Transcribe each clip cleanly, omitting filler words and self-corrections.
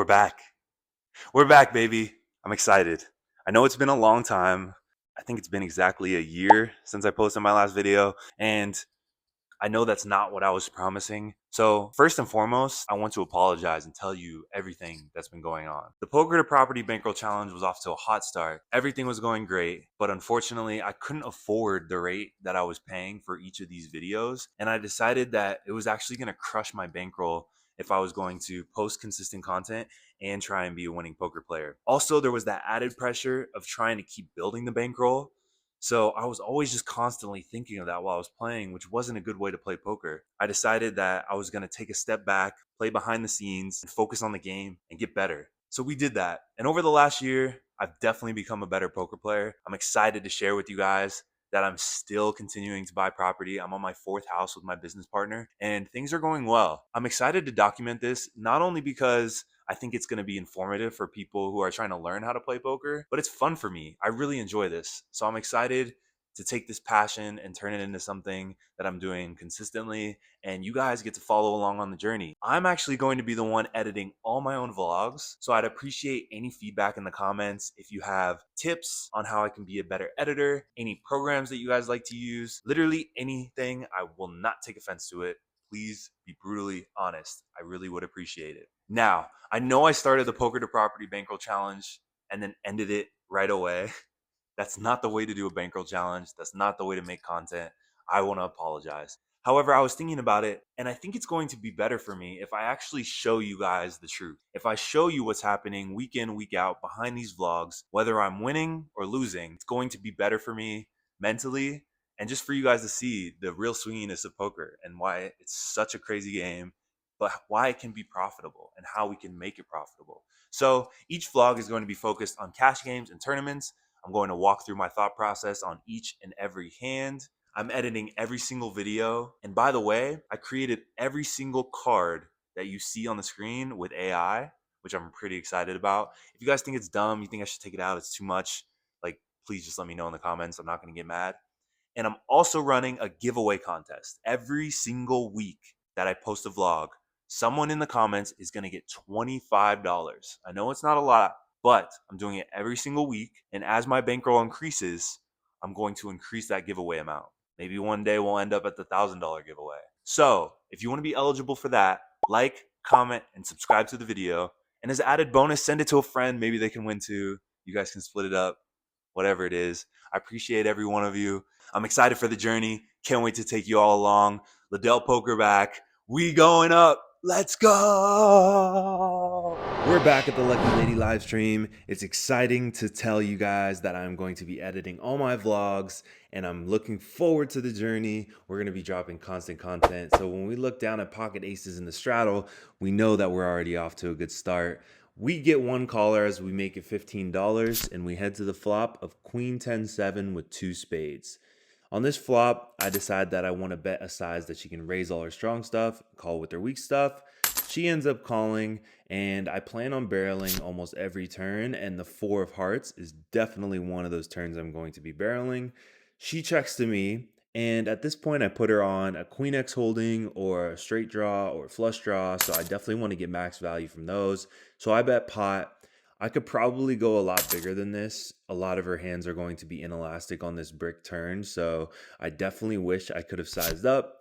We're back. We're back, baby. I'm excited. I know it's been a long time. I think it's been exactly a year since I posted my last video, and I know that's not what I was promising. So, first and foremost, I want to apologize and tell you everything that's been going on. The Poker to Property Bankroll Challenge was off to a hot start. Everything was going great, but unfortunately, I couldn't afford the rate that I was paying for each of these videos. And I decided that it was actually going to crush my bankroll if I was going to post consistent content and try and be a winning poker player. Also, there was that added pressure of trying to keep building the bankroll. So I was always just constantly thinking of that while I was playing, which wasn't a good way to play poker. I decided that I was going to take a step back, play behind the scenes, and focus on the game and get better. So we did that. And over the last year, I've definitely become a better poker player. I'm excited to share with you guys that I'm still continuing to buy property. I'm on my fourth house with my business partner, and things are going well. I'm excited to document this, not only because I think it's going to be informative for people who are trying to learn how to play poker, but it's fun for me. I really enjoy this. So I'm excited to take this passion and turn it into something that I'm doing consistently, and you guys get to follow along on the journey. I'm actually going to be the one editing all my own vlogs, so I'd appreciate any feedback in the comments. If you have tips on how I can be a better editor, any programs that you guys like to use, literally anything, I will not take offense to it. Please be brutally honest. I really would appreciate it. Now, I know I started the Poker to Property Bankroll Challenge and then ended it right away. That's not the way to do a bankroll challenge. That's not the way to make content. I want to apologize. However, I was thinking about it, and I think it's going to be better for me if I actually show you guys the truth. If I show you what's happening week in, week out behind these vlogs, whether I'm winning or losing, it's going to be better for me mentally and just for you guys to see the real swinginess of poker and why it's such a crazy game, but why it can be profitable and how we can make it profitable. So each vlog is going to be focused on cash games and tournaments. I'm going to walk through my thought process on each and every hand. I'm editing every single video. And by the way, I created every single card that you see on the screen with AI, which I'm pretty excited about. If you guys think it's dumb, you think I should take it out, it's too much, like, please just let me know in the comments. I'm not going to get mad. And I'm also running a giveaway contest every single week that I post a vlog. Someone in the comments is going to get $25. I know it's not a lot, but I'm doing it every single week. And as my bankroll increases, I'm going to increase that giveaway amount. Maybe one day we'll end up at the $1,000 giveaway. So if you want to be eligible for that, like, comment, and subscribe to the video. And as an added bonus, send it to a friend. Maybe they can win too. You guys can split it up, whatever it is. I appreciate every one of you. I'm excited for the journey. Can't wait to take you all along. Ladell Poker back. We going up. Let's go. We're back at the Lucky Lady live stream. It's exciting to tell you guys that I'm going to be editing all my vlogs, and I'm looking forward to the journey. We're going to be dropping constant content. So when we look down at pocket aces in the straddle, we know that we're already off to a good start. We get one caller as we make it $15, and we head to the flop of Queen 10-7 with two spades. On this flop, I decide that I want to bet a size that she can raise all her strong stuff, call with her weak stuff. She ends up calling, and I plan on barreling almost every turn, and the 4 of hearts is definitely one of those turns I'm going to be barreling. She checks to me, and at this point I put her on a Queen X holding or a straight draw or a flush draw, so I definitely want to get max value from those. So I bet pot. I could probably go a lot bigger than this. A lot of her hands are going to be inelastic on this brick turn, so I definitely wish I could have sized up.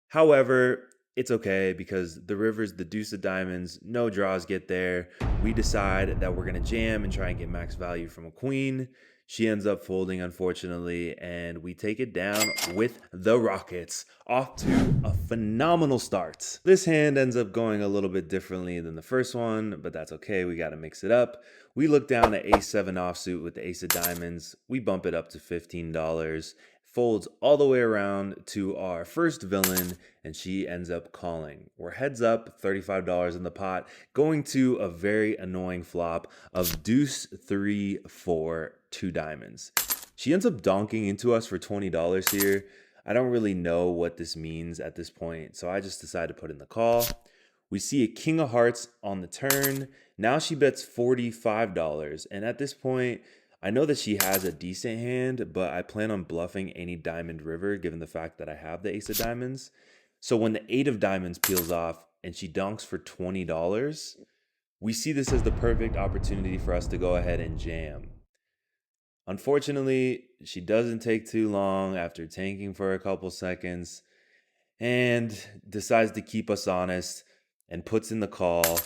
However, it's okay because the river's the deuce of diamonds, no draws get there. We decide that we're going to jam and try and get max value from a queen. She ends up folding, unfortunately, and we take it down with the Rockets, off to a phenomenal start. This hand ends up going a little bit differently than the first one, but that's okay. We got to mix it up. We look down at ace-7 offsuit with the ace of diamonds. We bump it up to $15. Folds all the way around to our first villain, and she ends up calling. We're heads up, $35 in the pot, going to a very annoying flop of deuce 3 4 2 diamonds. She ends up donking into us for $20 here. I don't really know what this means at this point, so I just decide to put in the call. We see a king of hearts on the turn. Now she bets $45, and at this point, I know that she has a decent hand, but I plan on bluffing any diamond river given the fact that I have the ace of diamonds. So when the 8 of diamonds peels off and she donks for $20, We see this as the perfect opportunity for us to go ahead and jam. Unfortunately, she doesn't take too long after tanking for a couple seconds and decides to keep us honest and puts in the call.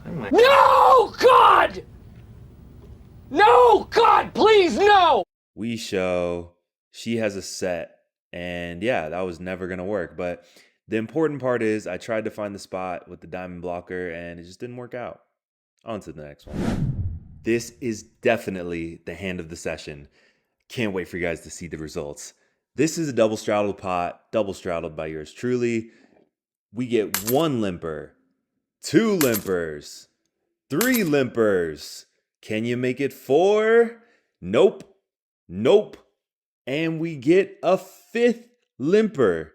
No, God! No, God, please, no! We show she has a set, and yeah, that was never going to work. But the important part is I tried to find the spot with the diamond blocker, and it just didn't work out. On to the next one. This is definitely the hand of the session. Can't wait for you guys to see the results. This is a double straddled pot, double straddled by yours truly. We get 1 limper, 2 limpers, 3 limpers. Can you make it 4? Nope. Nope. And we get a 5th limper.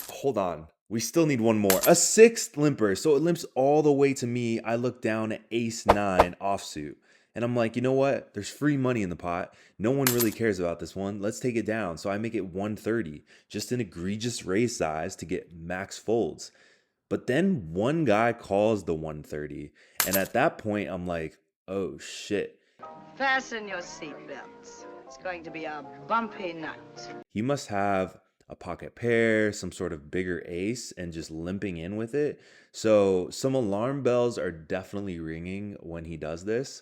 Hold on. We still need 1 more. A 6th limper. So it limps all the way to me. I look down at ace 9 offsuit. And I'm like, you know what? There's free money in the pot. No one really cares about this one. Let's take it down. So I make it 130. Just an egregious raise size to get max folds. But then one guy calls the 130. And at that point, I'm like, oh shit. Fasten your seatbelts. It's going to be a bumpy night. He must have a pocket pair, some sort of bigger ace, and just limping in with it. So some alarm bells are definitely ringing when he does this.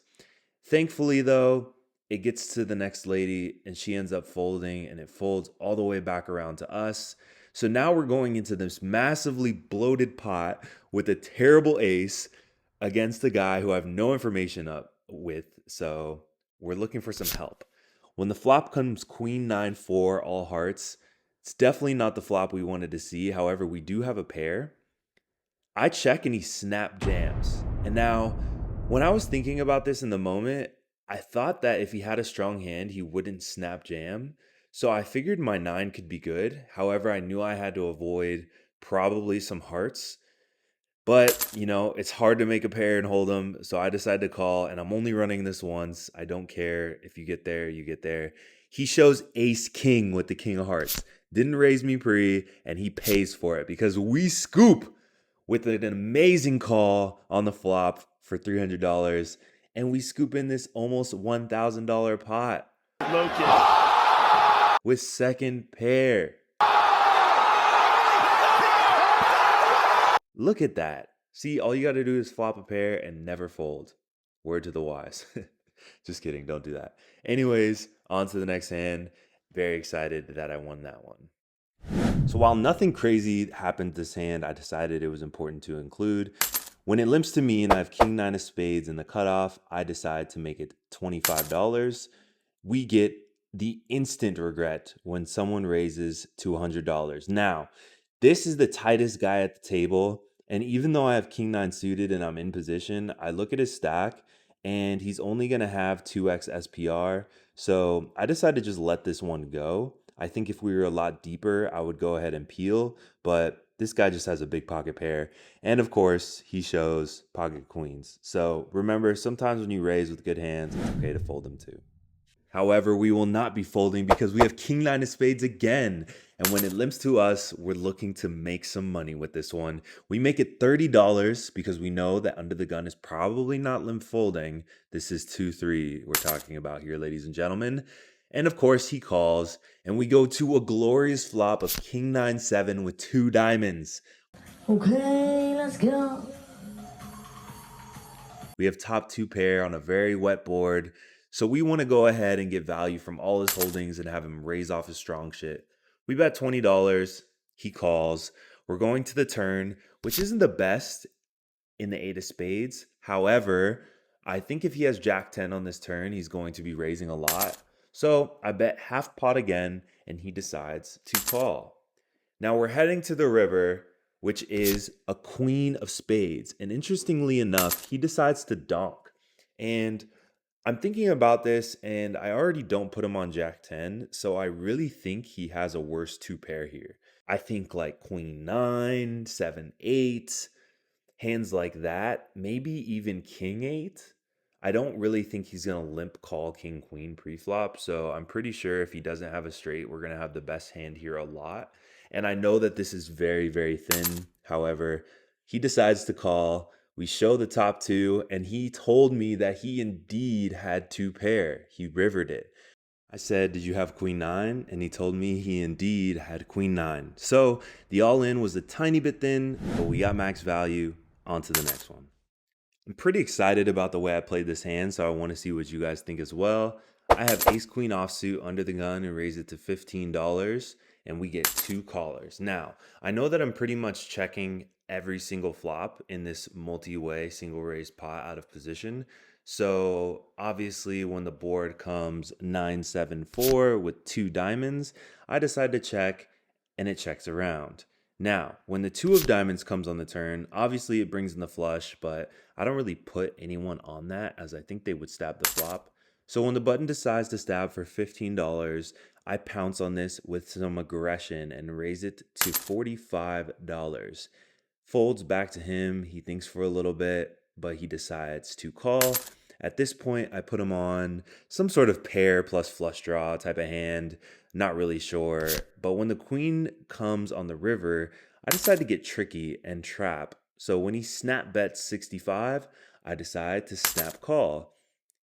Thankfully, though, it gets to the next lady and she ends up folding, and it folds all the way back around to us. So now we're going into this massively bloated pot with a terrible ace against a guy who I have no information up with. So we're looking for some help. When the flop comes queen 9-4 all hearts, it's definitely not the flop we wanted to see. However, we do have a pair. I check and he snap jams. And now, when I was thinking about this in the moment, I thought that if he had a strong hand, he wouldn't snap jam. So I figured my 9 could be good. However, I knew I had to avoid probably some hearts. But, you know, it's hard to make a pair and hold them. So I decided to call, and I'm only running this once. I don't care. If you get there, you get there. He shows ace king with the king of hearts. Didn't raise me pre, and he pays for it because we scoop with an amazing call on the flop for $300. And we scoop in this almost $1,000 pot. Locust. With second pair. Look at that. See, all you got to do is flop a pair and never fold. Word to the wise. Just kidding. Don't do that. Anyways, on to the next hand. Very excited that I won that one. So while nothing crazy happened this hand, I decided it was important to include. When it limps to me and I have king 9 of spades in the cutoff, I decide to make it $25. We get the instant regret when someone raises to $100. Now, this is the tightest guy at the table. And even though I have king 9 suited and I'm in position, I look at his stack and he's only going to have 2x SPR. So I decided to just let this one go. I think if we were a lot deeper, I would go ahead and peel. But this guy just has a big pocket pair. And of course, he shows pocket queens. So remember, sometimes when you raise with good hands, it's okay to fold them too. However, we will not be folding because we have king 9 of spades again. And when it limps to us, we're looking to make some money with this one. We make it $30 because we know that under the gun is probably not limp folding. This is 2-3 we're talking about here, ladies and gentlemen. And of course, he calls, and we go to a glorious flop of king 9-7 with 2 diamonds. Okay, let's go. We have top 2 pair on a very wet board. So we want to go ahead and get value from all his holdings and have him raise off his strong shit. We bet $20. He calls. We're going to the turn, which isn't the best in the 8 of spades. However, I think if he has jack 10 on this turn, he's going to be raising a lot. So I bet half pot again, and he decides to call. Now we're heading to the river, which is a queen of spades. And interestingly enough, he decides to donk. And I'm thinking about this, and I already don't put him on jack 10, so I really think he has a worse 2 pair here. I think like queen 9, 7, 8, hands like that, maybe even king 8. I don't really think he's going to limp call king queen preflop, so I'm pretty sure if he doesn't have a straight, we're going to have the best hand here a lot. And I know that this is very, very thin. However, he decides to call. We show the top two, and he told me that he indeed had two pair. He rivered it. I said, "Did you have queen nine?" And he told me he indeed had queen nine. So the all-in was a tiny bit thin, but we got max value. On to the next one. I'm pretty excited about the way I played this hand, so I want to see what you guys think as well. I have ace queen offsuit under the gun and raise it to $15, and we get two callers. Now, I know that I'm pretty much checking every single flop in this multi-way single raise pot out of position. So obviously when the board comes 9-7-4 with two diamonds, I decide to check, and it checks around. Now, when the two of diamonds comes on the turn, obviously it brings in the flush, but I don't really put anyone on that as I think they would stab the flop. So when the button decides to stab for $15, I pounce on this with some aggression and raise it to $45. Folds back to him. He thinks for a little bit, but he decides to call. At this point, I put him on some sort of pair plus flush draw type of hand. Not really sure. But when the queen comes on the river, I decide to get tricky and trap. So when he snap bets 65, I decide to snap call.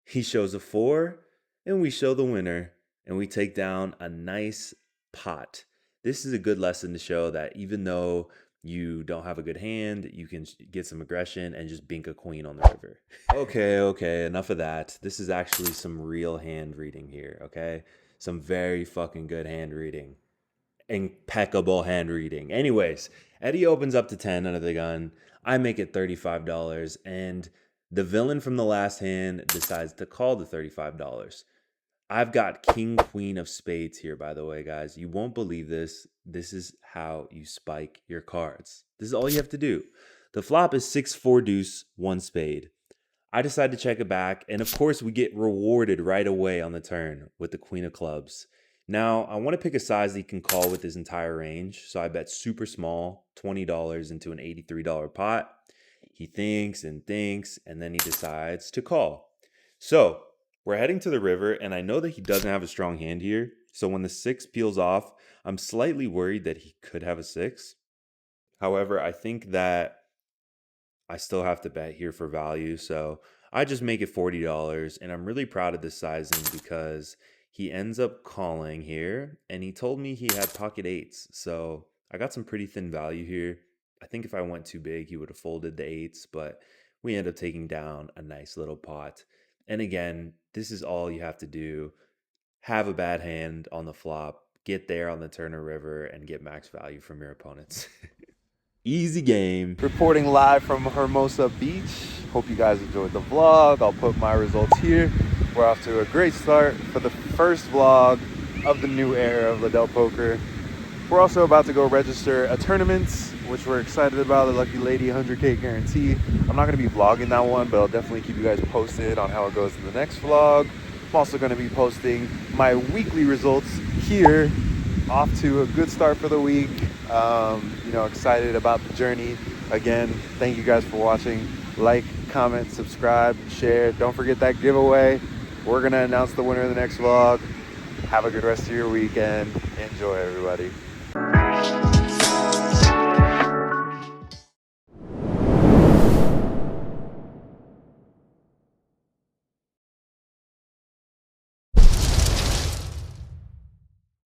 He shows a 4, and we show the winner, and we take down a nice pot. This is a good lesson to show that even though you don't have a good hand, you can get some aggression and just bink a queen on the river. Okay, enough of that. This is actually some real hand reading here, okay? Some very fucking good hand reading. Impeccable hand reading. Anyways, Eddie opens up to 10 under the gun. I make it $35, and the villain from the last hand decides to call the $35. I've got king, queen of spades here, by the way, guys. You won't believe this. This is how you spike your cards. This is all you have to do. The flop is 6-4 deuce, 1 spade. I decide to check it back, and of course we get rewarded right away on the turn with the queen of clubs. Now, I want to pick a size that he can call with his entire range, so I bet super small, $20 into an $83 pot. He thinks, and then he decides to call. So, we're heading to the river, and I know that he doesn't have a strong hand here, so when the 6 peels off, I'm slightly worried that he could have a 6. However, I think that I still have to bet here for value, so I just make it $40, and I'm really proud of this sizing because he ends up calling here, and he told me he had pocket 8s, so I got some pretty thin value here. I think if I went too big, he would have folded the 8s, but we end up taking down a nice little pot. And again, this is all you have to do. Have a bad hand on the flop, get there on the turn or river, and get max value from your opponents. Easy game. Reporting live from Hermosa Beach. Hope you guys enjoyed the vlog. I'll put my results here. We're off to a great start for the first vlog of the new era of Ladell Poker. We're also about to go register a tournament, which we're excited about, the Lucky Lady 100K guarantee. I'm not going to be vlogging that one, but I'll definitely keep you guys posted on how it goes in the next vlog. I'm also going to be posting my weekly results here. Off to a good start for the week. Excited about the journey. Again, thank you guys for watching. Like, comment, subscribe, share. Don't forget that giveaway. We're going to announce the winner of the next vlog. Have a good rest of your weekend. Enjoy, everybody.